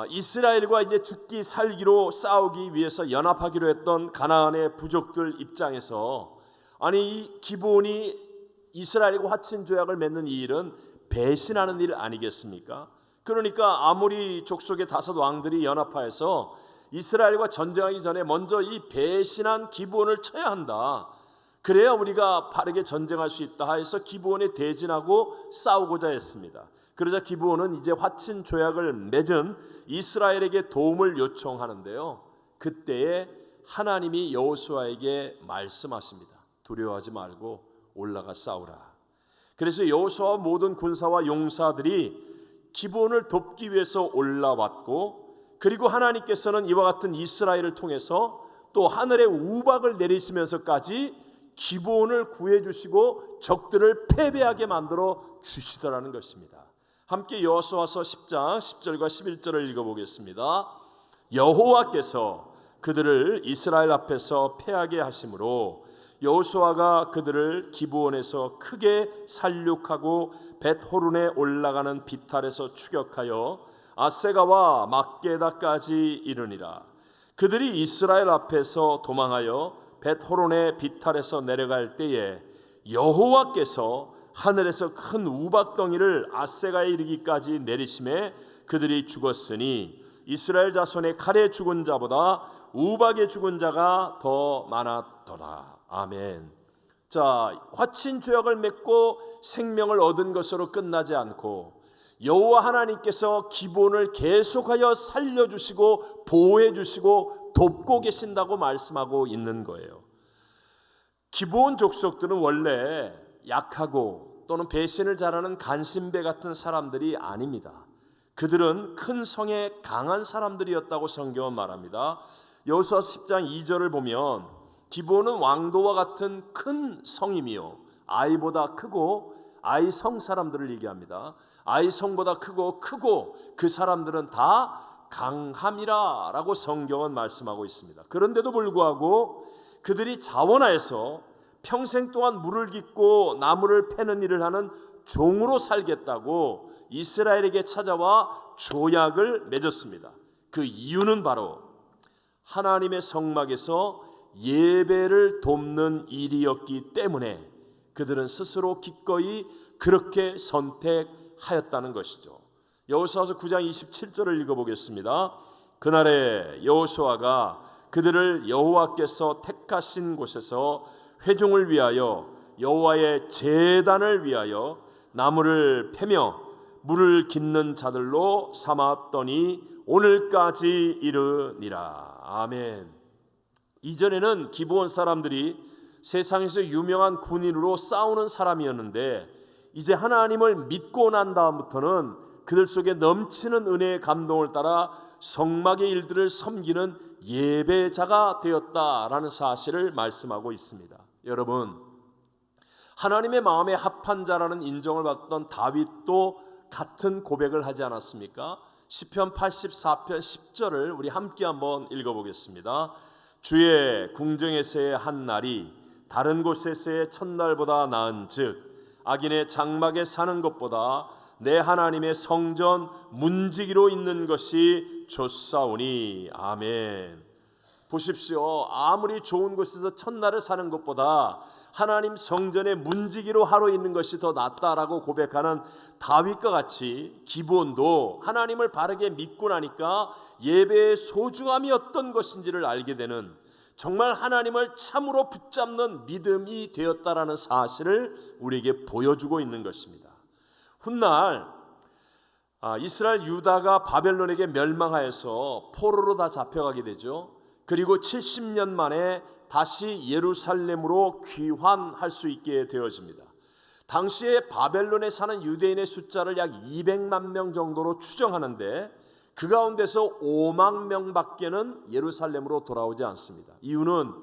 이스라엘과 이제 죽기 살기로 싸우기 위해서 연합하기로 했던 가나안의 부족들 입장에서, 아니 이 기브온이 이스라엘과 화친 조약을 맺는 이 일은 배신하는 일 아니겠습니까? 그러니까 아모리 족속의 5 왕들이 연합하여서 이스라엘과 전쟁하기 전에 먼저 이 배신한 기브온을 쳐야 한다. 그래야 우리가 바르게 전쟁할 수 있다 해서 기브온에 대진하고 싸우고자 했습니다. 그러자 기브온은 이제 화친 조약을 맺은 이스라엘에게 도움을 요청하는데요, 그때에 하나님이 여호수아에게 말씀하십니다. 두려워하지 말고 올라가 싸우라. 그래서 여호수아와 모든 군사와 용사들이 기브온을 돕기 위해서 올라왔고, 그리고 하나님께서는 이와 같은 이스라엘을 통해서 또 하늘의 우박을 내리시면서까지 기브온을 구해주시고 적들을 패배하게 만들어 주시더라는 것입니다. 함께 여호수아서 10장 10절과 11절을 읽어보겠습니다. 여호와께서 그들을 이스라엘 앞에서 패하게 하심으로 여호수아가 그들을 기브온에서 크게 살육하고 벳호른에 올라가는 비탈에서 추격하여 아세가와 막게다까지 이르니라. 그들이 이스라엘 앞에서 도망하여 벳호른의 비탈에서 내려갈 때에 여호와께서 하늘에서 큰 우박덩이를 아세가에 이르기까지 내리심에 그들이 죽었으니 이스라엘 자손의 칼에 죽은 자보다 우박에 죽은 자가 더 많았더라. 아멘. 자, 화친 조약을 맺고 생명을 얻은 것으로 끝나지 않고 여호와 하나님께서 기브온을 계속하여 살려주시고 보호해주시고 돕고 계신다고 말씀하고 있는 거예요. 기브온 족속들은 원래 약하고 또는 배신을 잘하는 간신배 같은 사람들이 아닙니다. 그들은 큰 성에 강한 사람들이었다고 성경은 말합니다. 여호수아 10장 2절을 보면 기브온은 왕도와 같은 큰 성이며 아이보다 크고, 아이 성 사람들을 얘기합니다. 아이 성보다 크고 그 사람들은 다 강함이라 라고 성경은 말씀하고 있습니다. 그런데도 불구하고 그들이 자원하여서 평생 동안 물을 깃고 나무를 패는 일을 하는 종으로 살겠다고 이스라엘에게 찾아와 조약을 맺었습니다. 그 이유는 바로 하나님의 성막에서 예배를 돕는 일이었기 때문에 그들은 스스로 기꺼이 그렇게 선택하였다는 것이죠. 여호수아서 9장 27절을 읽어보겠습니다. 그날에 여호수아가 그들을 여호와께서 택하신 곳에서 회중을 위하여 여호와의 제단을 위하여 나무를 패며 물을 깃는 자들로 삼았더니 오늘까지 이르니라. 아멘. 이전에는 기브온 사람들이 세상에서 유명한 군인으로 싸우는 사람이었는데, 이제 하나님을 믿고 난 다음부터는 그들 속에 넘치는 은혜의 감동을 따라 성막의 일들을 섬기는 예배자가 되었다라는 사실을 말씀하고 있습니다. 여러분, 하나님의 마음에 합한 자라는 인정을 받던 다윗도 같은 고백을 하지 않았습니까? 시편 84편 10절을 우리 함께 한번 읽어보겠습니다. 주의 궁정에서의 한 날이 다른 곳에서의 첫날보다 나은즉 악인의 장막에 사는 것보다 내 하나님의 성전 문지기로 있는 것이 좋사오니. 아멘. 보십시오. 아무리 좋은 곳에서 첫날을 사는 것보다 하나님 성전의 문지기로 하루 있는 것이 더 낫다라고 고백하는 다윗과 같이 기브온도 하나님을 바르게 믿고 나니까 예배의 소중함이 어떤 것인지를 알게 되는, 정말 하나님을 참으로 붙잡는 믿음이 되었다라는 사실을 우리에게 보여주고 있는 것입니다. 훗날 이스라엘 유다가 바벨론에게 멸망하여서 포로로 다 잡혀가게 되죠. 그리고 70년 만에 다시 예루살렘으로 귀환할 수 있게 되어집니다. 당시에 바벨론에 사는 유대인의 숫자를 약 200만 명 정도로 추정하는데 그 가운데서 5만 명밖에는 예루살렘으로 돌아오지 않습니다. 이유는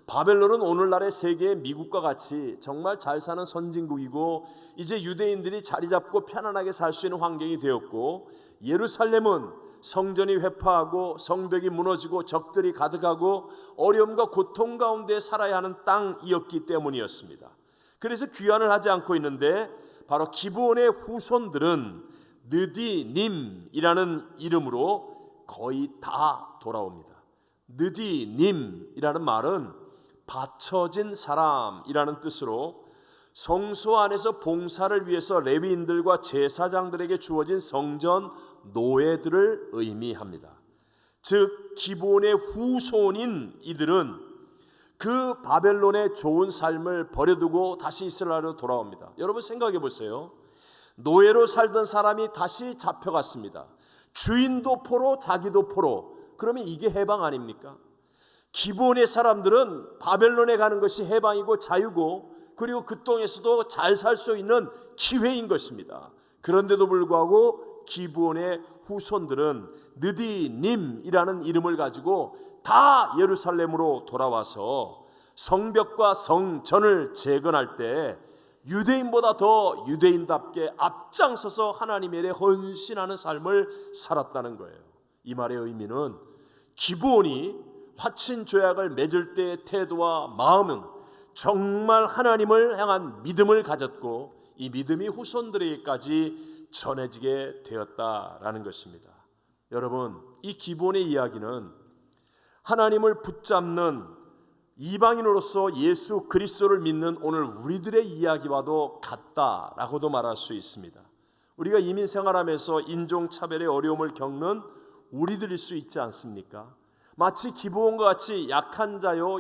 바벨론은 오늘날의 세계의 미국과 같이 정말 잘 사는 선진국이고 이제 유대인들이 자리 잡고 편안하게 살 수 있는 환경이 되었고, 예루살렘은 성전이 회파하고 성벽이 무너지고 적들이 가득하고 어려움과 고통 가운데 살아야 하는 땅이었기 때문이었습니다. 그래서 귀환을 하지 않고 있는데 바로 기브온의 후손들은 느디님이라는 이름으로 거의 다 돌아옵니다. 느디님이라는 말은 바쳐진 사람이라는 뜻으로 성소 안에서 봉사를 위해서 레위인들과 제사장들에게 주어진 성전 노예들을 의미합니다. 즉 기브온의 후손인 이들은 그 바벨론의 좋은 삶을 버려두고 다시 이스라엘로 돌아옵니다. 여러분 생각해 보세요. 노예로 살던 사람이 다시 잡혀갔습니다. 주인도 포로, 자기도 포로. 그러면 이게 해방 아닙니까? 기브온의 사람들은 바벨론에 가는 것이 해방이고 자유고, 그리고 그 땅에서도 잘 살 수 있는 기회인 것입니다. 그런데도 불구하고 기브온의 후손들은 느디님이라는 이름을 가지고 다 예루살렘으로 돌아와서 성벽과 성전을 재건할 때 유대인보다 더 유대인답게 앞장서서 하나님의 일에 헌신하는 삶을 살았다는 거예요. 이 말의 의미는 기브온이 화친 조약을 맺을 때의 태도와 마음은 정말 하나님을 향한 믿음을 가졌고 이 믿음이 후손들에게까지 전해지게 되었다라는 것입니다. 여러분, 이 기브온의 이야기는 하나님을 붙잡는 이방인으로서 예수 그리스도를 믿는 오늘 우리들의 이야기와도 같다라고도 말할 수 있습니다. 우리가 이민 생활하면서 인종차별의 어려움을 겪는 우리들일 수 있지 않습니까? 마치 기브온과 같이 약한 자요,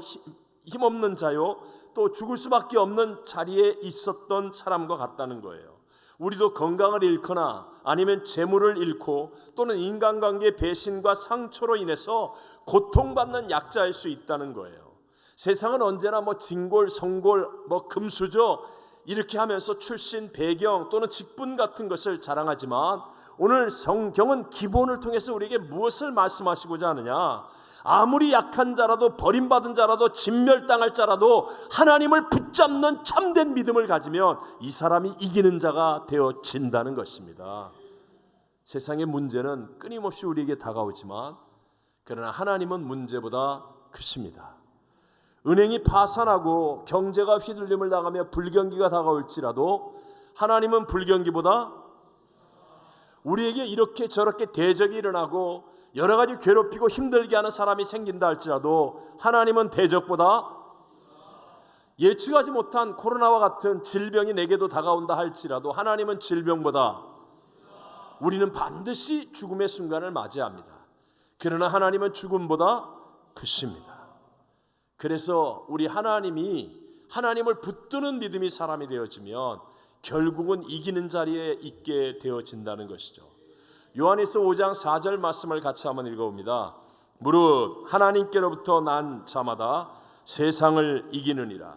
힘없는 자요, 또 죽을 수밖에 없는 자리에 있었던 사람과 같다는 거예요. 우리도 건강을 잃거나 아니면 재물을 잃고 또는 인간관계 배신과 상처로 인해서 고통받는 약자일 수 있다는 거예요. 세상은 언제나 진골, 성골, 금수저 이렇게 하면서 출신, 배경 또는 직분 같은 것을 자랑하지만 오늘 성경은 기본을 통해서 우리에게 무엇을 말씀하시고자 하느냐? 아무리 약한 자라도 버림받은 자라도 진멸당할 자라도 하나님을 붙잡는 참된 믿음을 가지면 이 사람이 이기는 자가 되어진다는 것입니다. 세상의 문제는 끊임없이 우리에게 다가오지만 그러나 하나님은 문제보다 크십니다. 은행이 파산하고 경제가 휘둘림을 당하며 불경기가 다가올지라도 하나님은 불경기보다 우리에게 이렇게 저렇게 대적이 일어나고 여러 가지 괴롭히고 힘들게 하는 사람이 생긴다 할지라도 하나님은 대적보다 예측하지 못한 코로나와 같은 질병이 내게도 다가온다 할지라도 하나님은 질병보다 우리는 반드시 죽음의 순간을 맞이합니다. 그러나 하나님은 죽음보다 크십니다. 그래서 우리 하나님을 붙드는 믿음이 사람이 되어지면 결국은 이기는 자리에 있게 되어진다는 것이죠. 요한일서 5장 4절 말씀을 같이 한번 읽어봅니다. 무릇 하나님께로부터 난 자마다 세상을 이기느니라.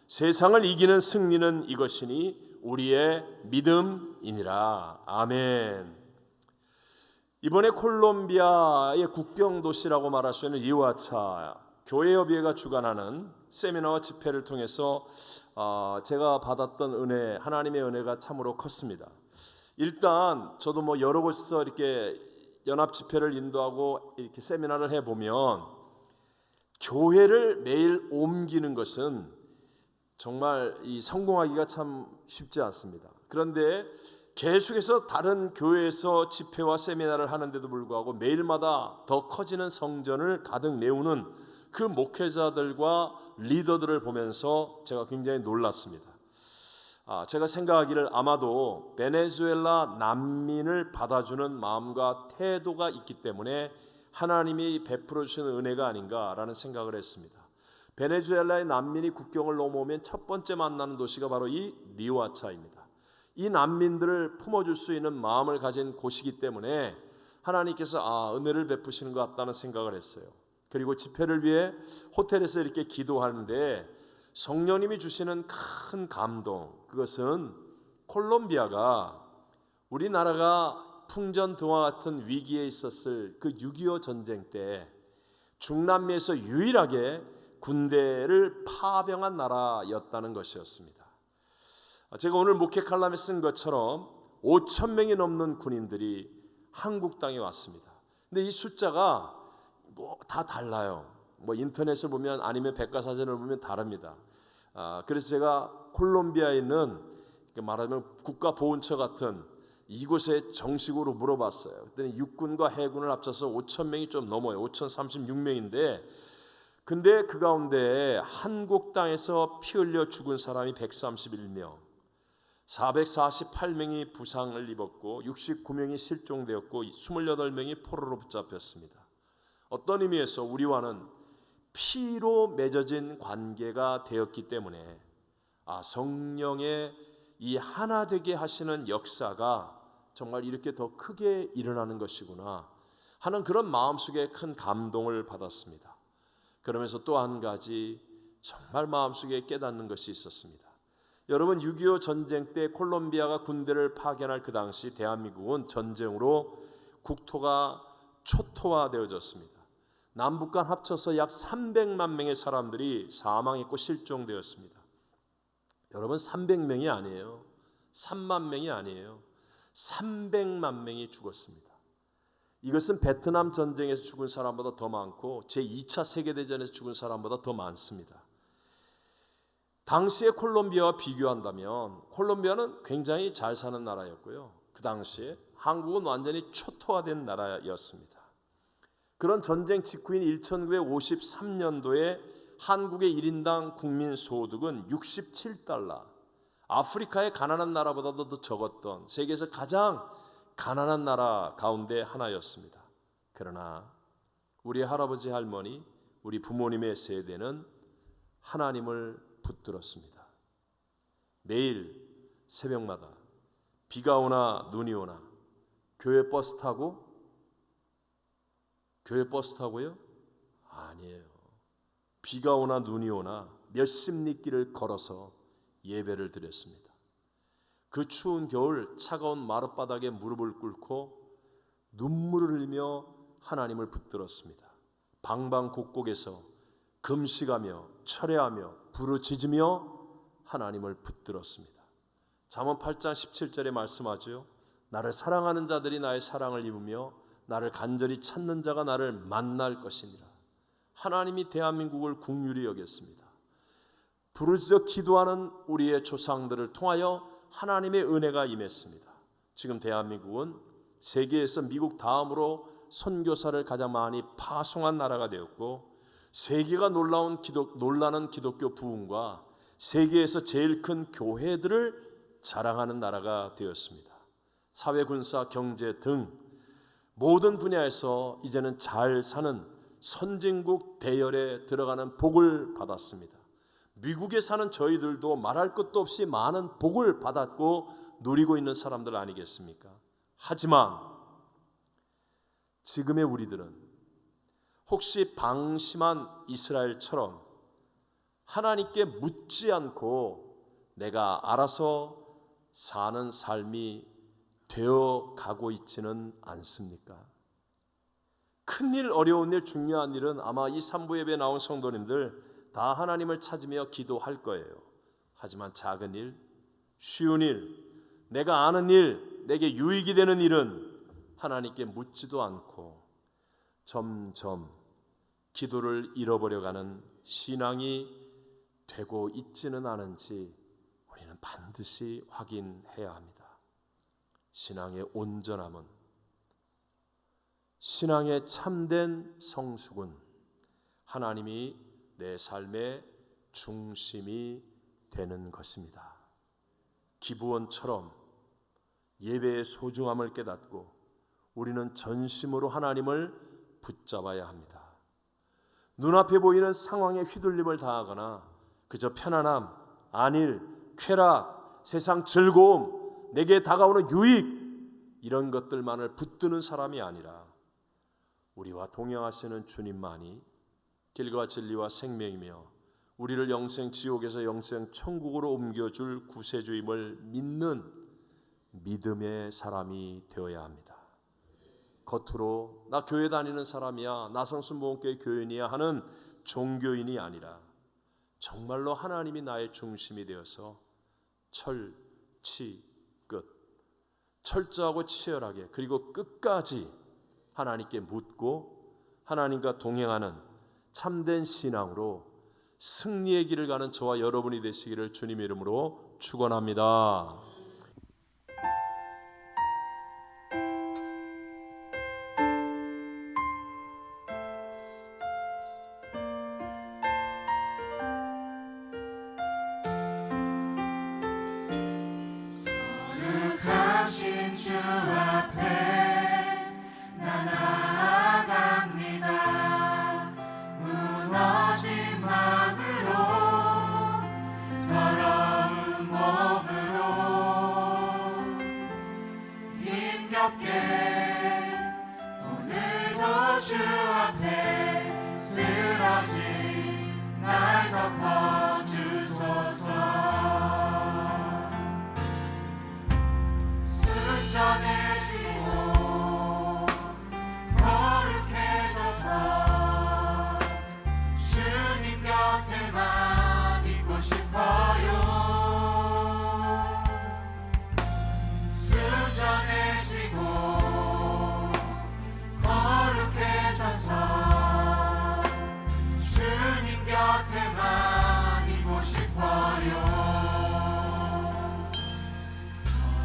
세상을 이기는 승리는 이것이니 우리의 믿음이니라. 아멘. 이번에 콜롬비아의 국경 도시라고 말할 수 있는 리오하차 교회협의회가 주관하는 세미나와 집회를 통해서 제가 받았던 은혜, 하나님의 은혜가 참으로 컸습니다. 일단 저도 여러 곳에서 이렇게 연합 집회를 인도하고 이렇게 세미나를 해보면 교회를 매일 옮기는 것은 정말 성공하기가 참 쉽지 않습니다. 그런데 계속해서 다른 교회에서 집회와 세미나를 하는데도 불구하고 매일마다 더 커지는 성전을 가득 메우는 그 목회자들과 리더들을 보면서 제가 굉장히 놀랐습니다. 제가 생각하기를 아마도 베네수엘라 난민을 받아주는 마음과 태도가 있기 때문에 하나님이 베풀어 주시는 은혜가 아닌가라는 생각을 했습니다. 베네수엘라의 난민이 국경을 넘어오면 첫 번째 만나는 도시가 바로 이 리오아차입니다. 이 난민들을 품어줄 수 있는 마음을 가진 곳이기 때문에 하나님께서 은혜를 베푸시는 것 같다는 생각을 했어요. 그리고 집회를 위해 호텔에서 이렇게 기도하는데 성령님이 주시는 큰 감동, 그것은 콜롬비아가 우리나라가 풍전등화 같은 위기에 있었을 그 6.25 전쟁 때 중남미에서 유일하게 군대를 파병한 나라였다는 것이었습니다. 제가 오늘 목회 칼럼에 쓴 것처럼 5천 명이 넘는 군인들이 한국 땅에 왔습니다. 근데 이 숫자가 다 달라요. 인터넷을 보면 아니면 백과사전을 보면 다릅니다. 그래서 제가 콜롬비아에 있는 말하면 국가보훈처 같은 이곳에 정식으로 물어봤어요. 그랬더니 육군과 해군을 합쳐서 5천 명이 좀 넘어요. 5,036명인데 근데 그 가운데 한국 땅에서 피 흘려 죽은 사람이 131명, 448명이 부상을 입었고 69명이 실종되었고 28명이 포로로 붙잡혔습니다. 어떤 의미에서 우리와는 피로 맺어진 관계가 되었기 때문에 성령의 이 하나 되게 하시는 역사가 정말 이렇게 더 크게 일어나는 것이구나 하는 그런 마음속에 큰 감동을 받았습니다. 그러면서 또 한 가지 정말 마음속에 깨닫는 것이 있었습니다. 여러분, 6.25 전쟁 때 콜롬비아가 군대를 파견할 그 당시 대한민국은 전쟁으로 국토가 초토화되어졌습니다. 남북 간 합쳐서 약 300만 명의 사람들이 사망했고 실종되었습니다. 여러분, 300명이 아니에요. 3만 명이 아니에요. 300만 명이 죽었습니다. 이것은 베트남 전쟁에서 죽은 사람보다 더 많고 제2차 세계대전에서 죽은 사람보다 더 많습니다. 당시의 콜롬비아와 비교한다면 콜롬비아는 굉장히 잘 사는 나라였고요. 그 당시에 한국은 완전히 초토화된 나라였습니다. 그런 전쟁 직후인 1953년도에 한국의 1인당 국민 소득은 67달러, 아프리카의 가난한 나라보다도 더 적었던 세계에서 가장 가난한 나라 가운데 하나였습니다. 그러나 우리 할아버지 할머니, 우리 부모님의 세대는 하나님을 붙들었습니다. 매일 새벽마다 비가 오나 눈이 오나 교회 버스 타고요? 아니에요. 비가 오나 눈이 오나 몇십 리 길을 걸어서 예배를 드렸습니다. 그 추운 겨울 차가운 마룻바닥에 무릎을 꿇고 눈물을 흘리며 하나님을 붙들었습니다. 방방곡곡에서 금식하며 철회하며 부르짖으며 하나님을 붙들었습니다. 잠언 8장 17절에 말씀하죠. 나를 사랑하는 자들이 나의 사랑을 입으며 나를 간절히 찾는 자가 나를 만날 것이니라. 하나님이 대한민국을 긍휼히 여겼습니다. 부르짖어 기도하는 우리의 조상들을 통하여 하나님의 은혜가 임했습니다. 지금 대한민국은 세계에서 미국 다음으로 선교사를 가장 많이 파송한 나라가 되었고 세계가 놀라는 기독교 부흥과 세계에서 제일 큰 교회들을 자랑하는 나라가 되었습니다. 사회, 군사, 경제 등 모든 분야에서 이제는 잘 사는 선진국 대열에 들어가는 복을 받았습니다. 미국에 사는 저희들도 말할 것도 없이 많은 복을 받았고 누리고 있는 사람들 아니겠습니까? 하지만 지금의 우리들은 혹시 방심한 이스라엘처럼 하나님께 묻지 않고 내가 알아서 사는 삶이 되어 가고 있지는 않습니까? 큰일, 어려운 일, 중요한 일은 아마 이 3부 예배에 나온 성도님들 다 하나님을 찾으며 기도할 거예요. 하지만 작은 일, 쉬운 일, 내가 아는 일, 내게 유익이 되는 일은 하나님께 묻지도 않고 점점 기도를 잃어버려가는 신앙이 되고 있지는 않은지 우리는 반드시 확인해야 합니다. 신앙의 온전함은, 신앙의 참된 성숙은 하나님이 내 삶의 중심이 되는 것입니다. 기브원처럼 예배의 소중함을 깨닫고 우리는 전심으로 하나님을 붙잡아야 합니다. 눈앞에 보이는 상황에 휘둘림을 당하거나 그저 편안함, 안일, 쾌락, 세상 즐거움, 내게 다가오는 유익 이런 것들만을 붙드는 사람이 아니라 우리와 동행하시는 주님만이 길과 진리와 생명이며 우리를 영생 지옥에서 영생 천국으로 옮겨줄 구세주임을 믿는 믿음의 사람이 되어야 합니다. 겉으로 나 교회 다니는 사람이야, 나성순복음교회 교인이야 하는 종교인이 아니라 정말로 하나님이 나의 중심이 되어서 철저하고 치열하게 그리고 끝까지 하나님께 묻고 하나님과 동행하는 참된 신앙으로 승리의 길을 가는 저와 여러분이 되시기를 주님의 이름으로 축원합니다. 거룩하신 주 앞에 나 나아갑니다. 무너진 마음으로 더러운 몸으로 힘겹게 오늘도 주 앞에 쓰러진 날 덮어주소서. 순전해지고 거룩해져서 주님 곁에만 있고 싶어요. 순전해지고 거룩해져서 주님 곁에만 있고 싶어요.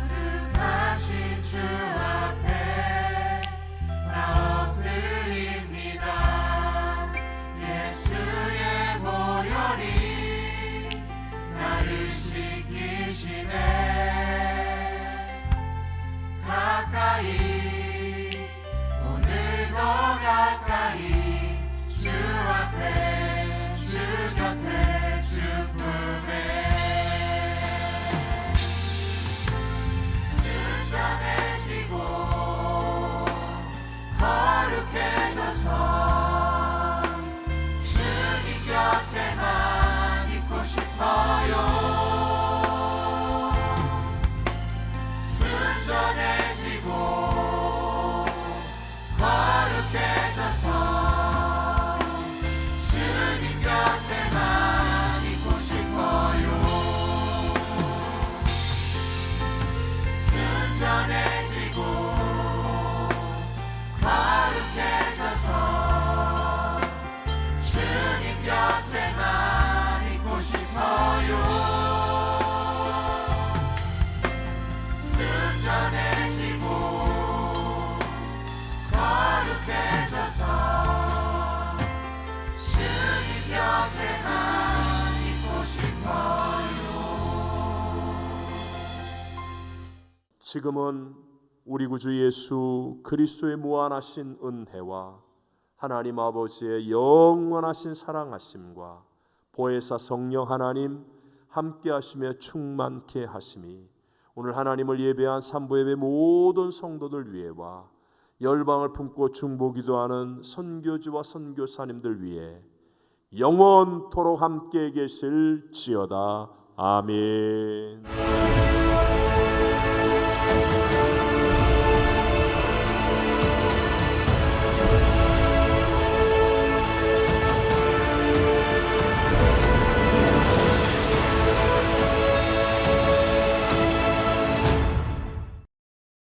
거룩하신 주 앞에 나 엎드립니다. 예수의 보혈이 나를 씻기시네. 가까이 오늘도 가까이 주 앞에 주 곁에 주 품에 순전해지고 거룩해져서 주님 곁에만 있고 싶어요. 순전해지고 거룩해져서 주님 곁에만 있고 싶어요. 순전해지고 거룩해져서 주님 곁에만 있고 싶어요. 순전해지고 거룩해져서 주님 곁에만 있고 싶어요. 지금은 우리 구주 예수 그리스도의 무한하신 은혜와 하나님 아버지의 영원하신 사랑하심과 보혜사 성령 하나님 함께 하시며 충만케 하심이 오늘 하나님을 예배한 삼부예배 모든 성도들 위에와 열방을 품고 중보기도하는 선교주와 선교사님들 위해 영원토록 함께 계실지어다. 아멘.